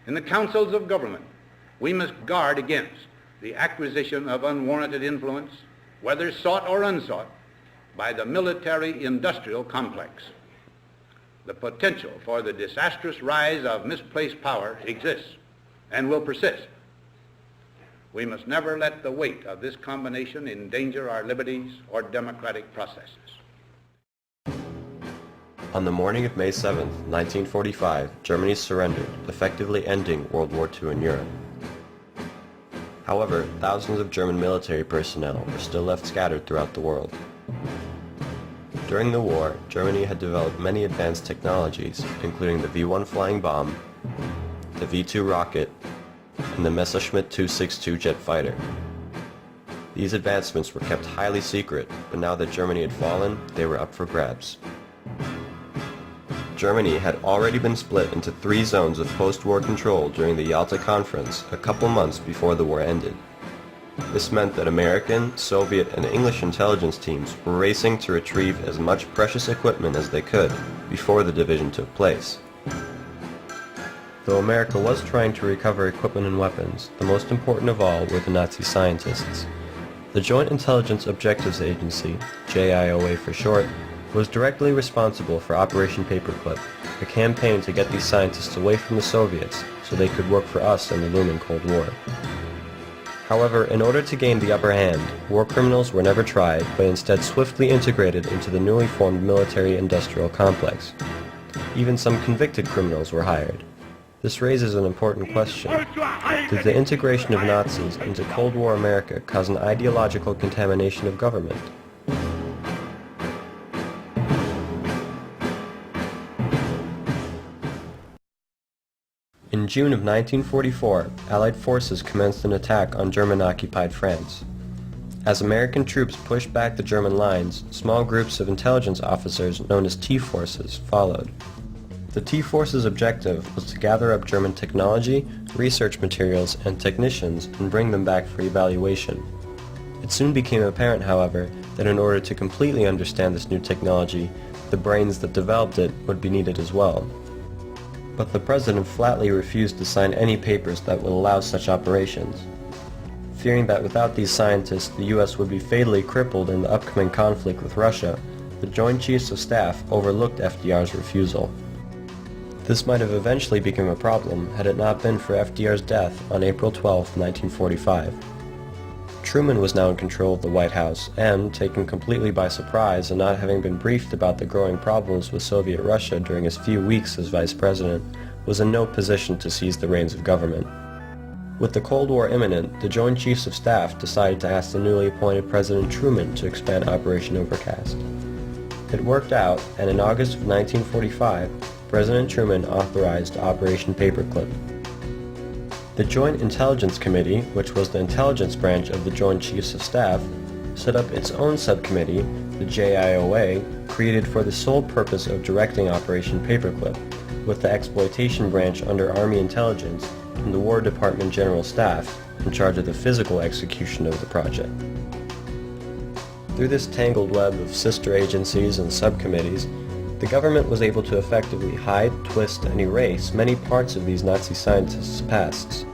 In the councils of government, we must guard against the acquisition of unwarranted influence, whether sought or unsought, by the military-industrial complex. The potential for the disastrous rise of misplaced power exists and will persist. We must never let the weight of this combination endanger our liberties or democratic processes. On the morning of May 7, 1945, Germany surrendered, effectively ending World War II in Europe. However, thousands of German military personnel were still left scattered throughout the world. During the war, Germany had developed many advanced technologies, including the V-1 flying bomb, the V-2 rocket, and the Messerschmitt 262 jet fighter. These advancements were kept highly secret, but now that Germany had fallen, they were up for grabs. Germany had already been split into 3 zones of post-war control during the Yalta Conference a couple months before the war ended. This meant that American, Soviet, and English intelligence teams were racing to retrieve as much precious equipment as they could before the division took place. Though America was trying to recover equipment and weapons, the most important of all were the Nazi scientists. The Joint Intelligence Objectives Agency, JIOA for short, was directly responsible for Operation Paperclip, a campaign to get these scientists away from the Soviets so they could work for us in the looming Cold War. However, in order to gain the upper hand, war criminals were never tried, but instead swiftly integrated into the newly formed military-industrial complex. Even some convicted criminals were hired. This raises an important question. Did the integration of Nazis into Cold War America cause an ideological contamination of government? In June of 1944, Allied forces commenced an attack on German-occupied France. As American troops pushed back the German lines, small groups of intelligence officers known as T-forces followed. The T-forces' objective was to gather up German technology, research materials, and technicians and bring them back for evaluation. It soon became apparent, however, that in order to completely understand this new technology, the brains that developed it would be needed as well. But the president flatly refused to sign any papers that would allow such operations. Fearing that without these scientists the US would be fatally crippled in the upcoming conflict with Russia, the Joint Chiefs of Staff overlooked FDR's refusal. This might have eventually become a problem had it not been for FDR's death on April 12, 1945. Truman was now in control of the White House and, taken completely by surprise and not having been briefed about the growing problems with Soviet Russia during his few weeks as vice president, was in no position to seize the reins of government. With the Cold War imminent, the Joint Chiefs of Staff decided to ask the newly appointed President Truman to expand Operation Overcast. It worked out, and in August of 1945, President Truman authorized Operation Paperclip. The Joint Intelligence Committee, which was the intelligence branch of the Joint Chiefs of Staff, set up its own subcommittee, the JIOA, created for the sole purpose of directing Operation Paperclip, with the exploitation branch under Army Intelligence and the War Department General Staff in charge of the physical execution of the project. Through this tangled web of sister agencies and subcommittees, the government was able to effectively hide, twist, and erase many parts of these Nazi scientists' pasts.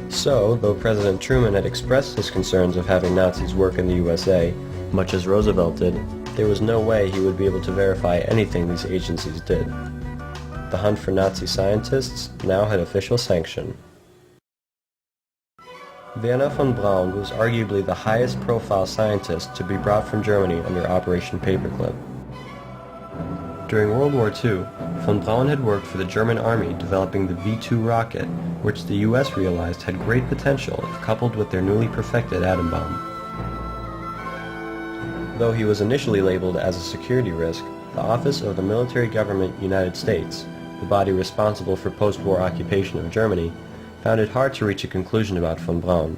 So, though President Truman had expressed his concerns of having Nazis work in the USA, much as Roosevelt did, there was no way he would be able to verify anything these agencies did. The hunt for Nazi scientists now had official sanction. Werner von Braun was arguably the highest profile scientist to be brought from Germany under Operation Paperclip. During World War II, von Braun had worked for the German Army developing the V-2 rocket, which the US realized had great potential if coupled with their newly perfected atom bomb. Though he was initially labeled as a security risk, the Office of the Military Government United States, the body responsible for post-war occupation of Germany, found it hard to reach a conclusion about von Braun.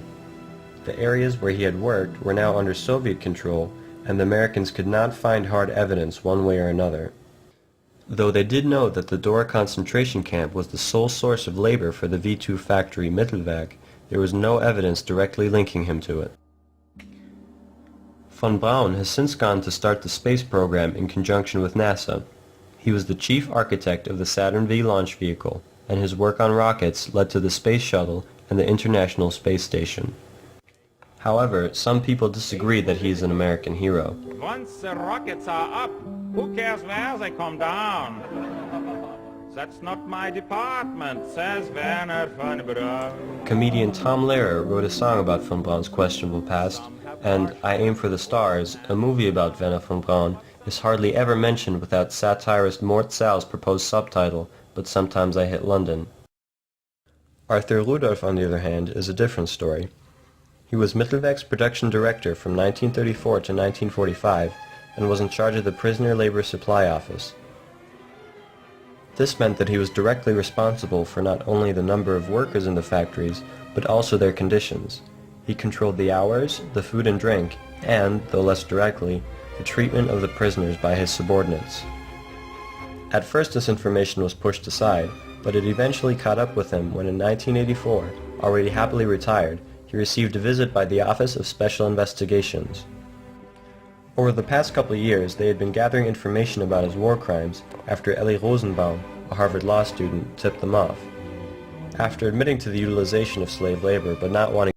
The areas where he had worked were now under Soviet control, and the Americans could not find hard evidence one way or another. Though they did know that the Dora concentration camp was the sole source of labor for the V-2 factory Mittelwerk, there was no evidence directly linking him to it. Von Braun has since gone to start the space program in conjunction with NASA. He was the chief architect of the Saturn V launch vehicle. and his work on rockets led to the space shuttle and the International Space Station. However, some people disagree that he is an American hero. Once the rockets are up, who cares where they come down? That's not my department, says Werner von Braun. Comedian Tom Lehrer wrote a song about von Braun's questionable past, and I Aim for the Stars, a movie about Werner von Braun, is hardly ever mentioned without satirist Mort Sal's proposed subtitle, But Sometimes I Hit London. Arthur Rudolph, on the other hand, is a different story. He was Mittelwerk's production director from 1934 to 1945 and was in charge of the prisoner labor supply office. This meant that he was directly responsible for not only the number of workers in the factories, but also their conditions. He controlled the hours, the food and drink, and, though less directly, the treatment of the prisoners by his subordinates. At first this information was pushed aside, but it eventually caught up with him when in 1984, already happily retired, he received a visit by the Office of Special Investigations. Over the past couple of years, they had been gathering information about his war crimes after Elie Rosenbaum, a Harvard law student, tipped them off. After admitting to the utilization of slave labor but not wanting